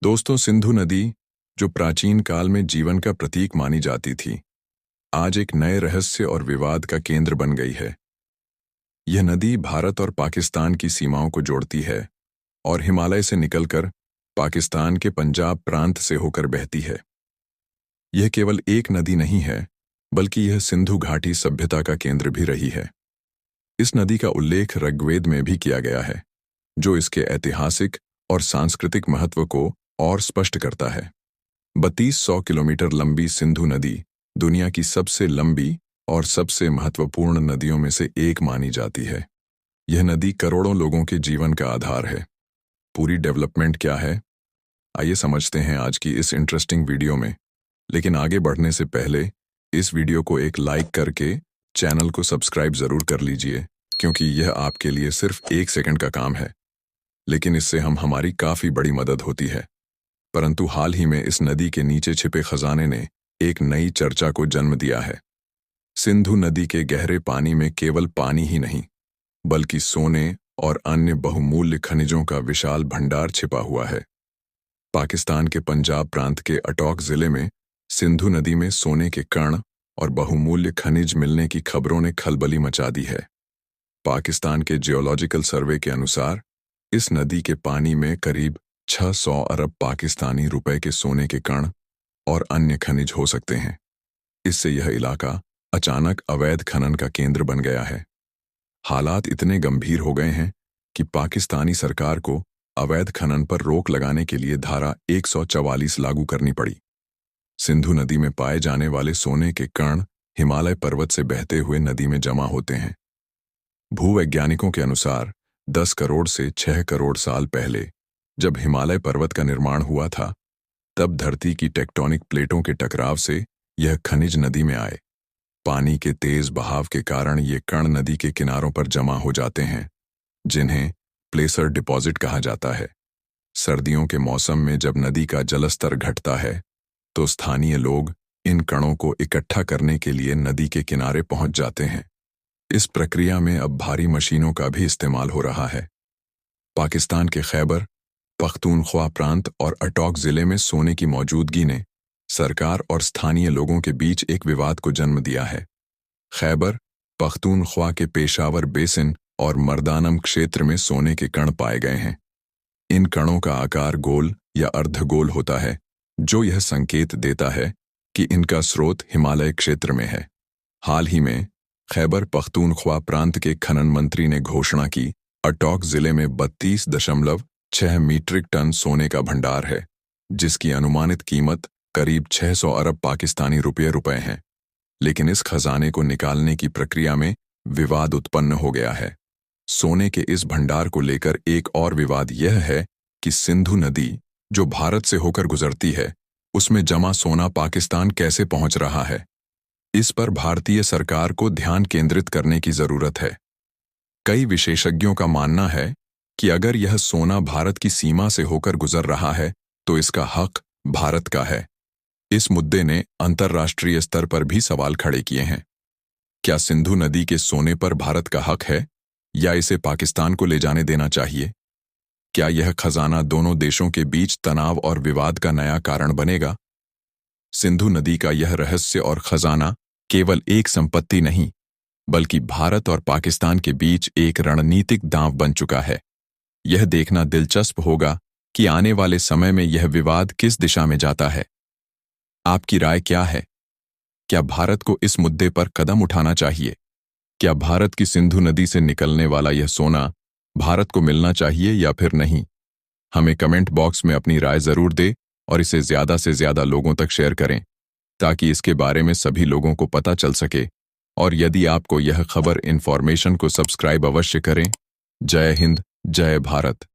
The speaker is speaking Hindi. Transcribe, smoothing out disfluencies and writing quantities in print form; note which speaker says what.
Speaker 1: दोस्तों, सिंधु नदी, जो प्राचीन काल में जीवन का प्रतीक मानी जाती थी, आज एक नए रहस्य और विवाद का केंद्र बन गई है। यह नदी भारत और पाकिस्तान की सीमाओं को जोड़ती है और हिमालय से निकलकर पाकिस्तान के पंजाब प्रांत से होकर बहती है। यह केवल एक नदी नहीं है, बल्कि यह सिंधु घाटी सभ्यता का केंद्र भी रही है। इस नदी का उल्लेख ऋग्वेद में भी किया गया है, जो इसके ऐतिहासिक और सांस्कृतिक महत्व को और स्पष्ट करता है। 3200 किलोमीटर लंबी सिंधु नदी दुनिया की सबसे लंबी और सबसे महत्वपूर्ण नदियों में से एक मानी जाती है। यह नदी करोड़ों लोगों के जीवन का आधार है। पूरी डेवलपमेंट क्या है, आइए समझते हैं आज की इस इंटरेस्टिंग वीडियो में। लेकिन आगे बढ़ने से पहले इस वीडियो को एक लाइक करके चैनल को सब्सक्राइब जरूर कर लीजिए, क्योंकि यह आपके लिए सिर्फ 1 सेकंड का काम है, लेकिन इससे हमारी काफी बड़ी मदद होती है। परंतु हाल ही में इस नदी के नीचे छिपे खजाने ने एक नई चर्चा को जन्म दिया है। सिंधु नदी के गहरे पानी में केवल पानी ही नहीं, बल्कि सोने और अन्य बहुमूल्य खनिजों का विशाल भंडार छिपा हुआ है। पाकिस्तान के पंजाब प्रांत के अटॉक जिले में सिंधु नदी में सोने के कण और बहुमूल्य खनिज मिलने की खबरों ने खलबली मचा दी है। पाकिस्तान के जियोलॉजिकल सर्वे के अनुसार इस नदी के पानी में करीब 600 अरब पाकिस्तानी रुपए के सोने के कण और अन्य खनिज हो सकते हैं। इससे यह इलाका अचानक अवैध खनन का केंद्र बन गया है। हालात इतने गंभीर हो गए हैं कि पाकिस्तानी सरकार को अवैध खनन पर रोक लगाने के लिए धारा 144 लागू करनी पड़ी। सिंधु नदी में पाए जाने वाले सोने के कण हिमालय पर्वत से बहते हुए नदी में जमा होते हैं। भूवैज्ञानिकों के अनुसार 10 करोड़ से 6 करोड़ साल पहले जब हिमालय पर्वत का निर्माण हुआ था, तब धरती की टेक्टोनिक प्लेटों के टकराव से यह खनिज नदी में आए। पानी के तेज बहाव के कारण ये कण नदी के किनारों पर जमा हो जाते हैं, जिन्हें प्लेसर डिपॉजिट कहा जाता है। सर्दियों के मौसम में जब नदी का जलस्तर घटता है, तो स्थानीय लोग इन कणों को इकट्ठा करने के लिए नदी के किनारे पहुंच जाते हैं। इस प्रक्रिया में अब भारी मशीनों का भी इस्तेमाल हो रहा है। पाकिस्तान के खैबर पख्तूनख्वा प्रांत और अटॉक जिले में सोने की मौजूदगी ने सरकार और स्थानीय लोगों के बीच एक विवाद को जन्म दिया है। खैबर पख्तूनख्वा के पेशावर बेसिन और मर्दानम क्षेत्र में सोने के कण पाए गए हैं। इन कणों का आकार गोल या अर्धगोल होता है, जो यह संकेत देता है कि इनका स्रोत हिमालय क्षेत्र में है। हाल ही में खैबर पख्तूनख्वा प्रांत के खनन मंत्री ने घोषणा की अटॉक जिले में 32.6 मीट्रिक टन सोने का भंडार है, जिसकी अनुमानित कीमत करीब 600 अरब पाकिस्तानी रुपए हैं। लेकिन इस खजाने को निकालने की प्रक्रिया में विवाद उत्पन्न हो गया है। सोने के इस भंडार को लेकर एक और विवाद यह है कि सिंधु नदी, जो भारत से होकर गुजरती है, उसमें जमा सोना पाकिस्तान कैसे पहुंच रहा है। इस पर भारतीय सरकार को ध्यान केंद्रित करने की जरूरत है। कई विशेषज्ञों का मानना है कि अगर यह सोना भारत की सीमा से होकर गुजर रहा है, तो इसका हक भारत का है। इस मुद्दे ने अंतर्राष्ट्रीय स्तर पर भी सवाल खड़े किए हैं। क्या सिंधु नदी के सोने पर भारत का हक है, या इसे पाकिस्तान को ले जाने देना चाहिए? क्या यह खजाना दोनों देशों के बीच तनाव और विवाद का नया कारण बनेगा? सिंधु नदी का यह रहस्य और खजाना केवल एक संपत्ति नहीं, बल्कि भारत और पाकिस्तान के बीच एक रणनीतिक दांव बन चुका है। यह देखना दिलचस्प होगा कि आने वाले समय में यह विवाद किस दिशा में जाता है। आपकी राय क्या है? क्या भारत को इस मुद्दे पर कदम उठाना चाहिए? क्या भारत की सिंधु नदी से निकलने वाला यह सोना भारत को मिलना चाहिए या फिर नहीं? हमें कमेंट बॉक्स में अपनी राय जरूर दें और इसे ज्यादा से ज्यादा लोगों तक शेयर करें, ताकि इसके बारे में सभी लोगों को पता चल सके। और यदि आपको यह खबर इन्फॉर्मेशन को सब्सक्राइब अवश्य करें। जय हिंद, जय भारत।